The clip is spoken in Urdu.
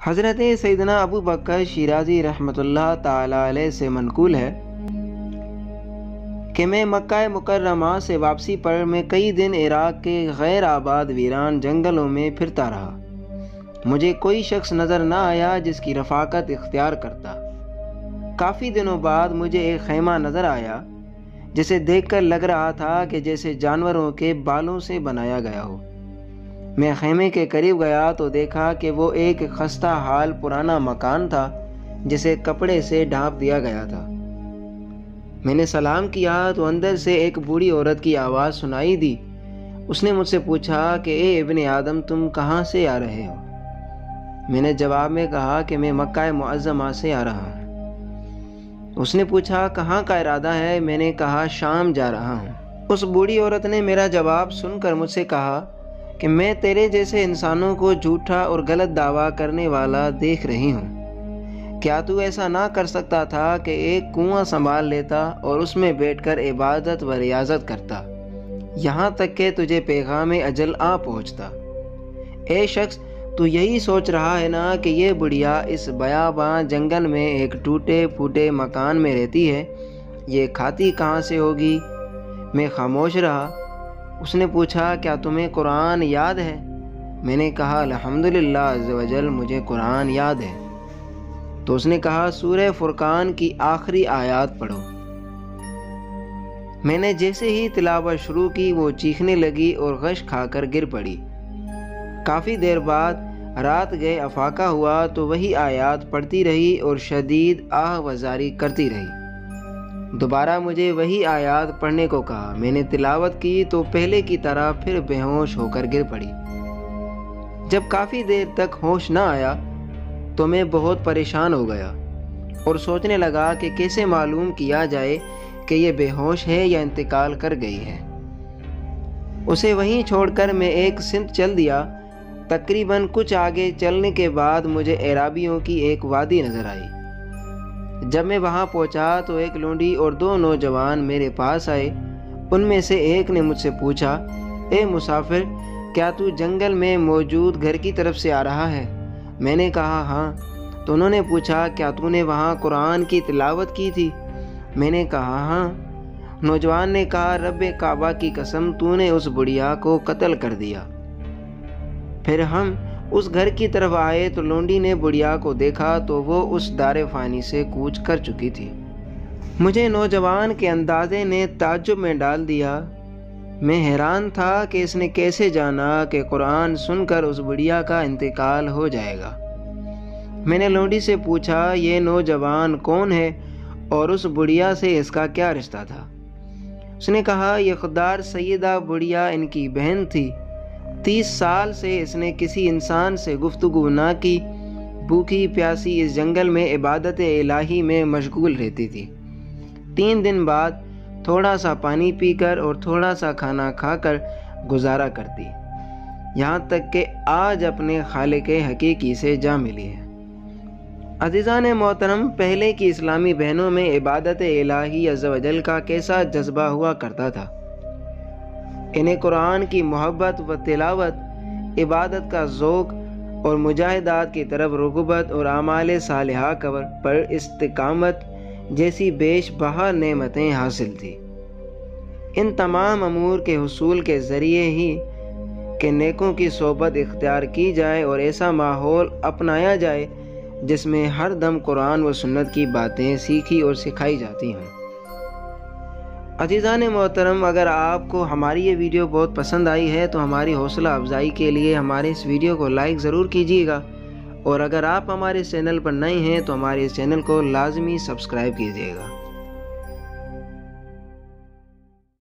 حضرت سیدنا ابو بکر شیرازی رحمۃ اللہ تعالی علیہ سے منقول ہے کہ میں مکہ مکرمہ سے واپسی پر میں کئی دن عراق کے غیر آباد ویران جنگلوں میں پھرتا رہا۔ مجھے کوئی شخص نظر نہ آیا جس کی رفاقت اختیار کرتا۔ کافی دنوں بعد مجھے ایک خیمہ نظر آیا جسے دیکھ کر لگ رہا تھا کہ جیسے جانوروں کے بالوں سے بنایا گیا ہو۔ میں خیمے کے قریب گیا تو دیکھا کہ وہ ایک خستہ حال پرانا مکان تھا جسے کپڑے سے ڈھانپ دیا گیا تھا۔ میں نے سلام کیا تو اندر سے ایک بوڑھی عورت کی آواز سنائی دی۔ اس نے مجھ سے پوچھا کہ اے ابن آدم، تم کہاں سے آ رہے ہو؟ میں نے جواب میں کہا کہ میں مکہ معظمہ سے آ رہا ہوں۔ اس نے پوچھا کہاں کا ارادہ ہے؟ میں نے کہا شام جا رہا ہوں۔ اس بوڑھی عورت نے میرا جواب سن کر مجھ سے کہا کہ میں تیرے جیسے انسانوں کو جھوٹا اور غلط دعویٰ کرنے والا دیکھ رہی ہوں۔ کیا تو ایسا نہ کر سکتا تھا کہ ایک کنواں سنبھال لیتا اور اس میں بیٹھ کر عبادت و ریاضت کرتا یہاں تک کہ تجھے پیغام اجل آ پہنچتا؟ اے شخص، تو یہی سوچ رہا ہے نا کہ یہ بڑھیا اس بیاباں جنگل میں ایک ٹوٹے پھوٹے مکان میں رہتی ہے، یہ کھاتی کہاں سے ہوگی؟ میں خاموش رہا۔ اس نے پوچھا کیا تمہیں قرآن یاد ہے؟ میں نے کہا الحمدللہ عز و جل مجھے قرآن یاد ہے۔ تو اس نے کہا سورہ فرقان کی آخری آیات پڑھو۔ میں نے جیسے ہی تلاوت شروع کی وہ چیخنے لگی اور غش کھا کر گر پڑی۔ کافی دیر بعد رات گئے افاقہ ہوا تو وہی آیات پڑھتی رہی اور شدید آہ وزاری کرتی رہی۔ دوبارہ مجھے وہی آیات پڑھنے کو کہا۔ میں نے تلاوت کی تو پہلے کی طرح پھر بے ہوش ہو کر گر پڑی۔ جب کافی دیر تک ہوش نہ آیا تو میں بہت پریشان ہو گیا اور سوچنے لگا کہ کیسے معلوم کیا جائے کہ یہ بے ہوش ہے یا انتقال کر گئی ہے۔ اسے وہیں چھوڑ کر میں ایک سمت چل دیا۔ تقریباً کچھ آگے چلنے کے بعد مجھے عرابیوں کی ایک وادی نظر آئی۔ جب میں وہاں پہنچا تو ایک لونڈی اور دو نوجوان میرے پاس آئے۔ ان میں سے ایک نے مجھ سے پوچھا اے مسافر، کیا تو جنگل میں موجود گھر کی طرف سے آ رہا ہے؟ میں نے کہا ہاں۔ تو انہوں نے پوچھا کیا تو نے وہاں قرآن کی تلاوت کی تھی؟ میں نے کہا ہاں۔ نوجوان نے کہا رب کعبہ کی قسم تو نے اس بڑھیا کو قتل کر دیا۔ پھر ہم اس گھر کی طرف آئے تو لونڈی نے بڑھیا کو دیکھا تو وہ اس دار فانی سے کوچ کر چکی تھی۔ مجھے نوجوان کے اندازے نے تعجب میں ڈال دیا۔ میں حیران تھا کہ اس نے کیسے جانا کہ قرآن سن کر اس بڑھیا کا انتقال ہو جائے گا۔ میں نے لونڈی سے پوچھا یہ نوجوان کون ہے اور اس بڑھیا سے اس کا کیا رشتہ تھا؟ اس نے کہا یہ خوددار سیدہ بڑھیا ان کی بہن تھی۔ 30 سال سے اس نے کسی انسان سے گفتگو نہ کی، بھوکی پیاسی اس جنگل میں عبادت الہی میں مشغول رہتی تھی۔ 3 دن بعد تھوڑا سا پانی پی کر اور تھوڑا سا کھانا کھا کر گزارا کرتی، یہاں تک کہ آج اپنے خالق حقیقی سے جا ملی ہے۔ عزیزان محترم، پہلے کی اسلامی بہنوں میں عبادت الہی عز و جل کا کیسا جذبہ ہوا کرتا تھا۔ انہیں قرآن کی محبت و تلاوت، عبادت کا ذوق اور مجاہدات کی طرف رغبت اور اعمال صالحہ پر استقامت جیسی بیش بہا نعمتیں حاصل تھیں۔ ان تمام امور کے حصول کے ذریعے ہی کہ نیکوں کی صحبت اختیار کی جائے اور ایسا ماحول اپنایا جائے جس میں ہر دم قرآن و سنت کی باتیں سیکھی اور سکھائی جاتی ہیں۔ عزیزان محترم، اگر آپ کو ہماری یہ ویڈیو بہت پسند آئی ہے تو ہماری حوصلہ افزائی کے لیے ہمارے اس ویڈیو کو لائک ضرور کیجیے گا، اور اگر آپ ہمارے چینل پر نئے ہیں تو ہمارے اس چینل کو لازمی سبسکرائب کیجیے گا۔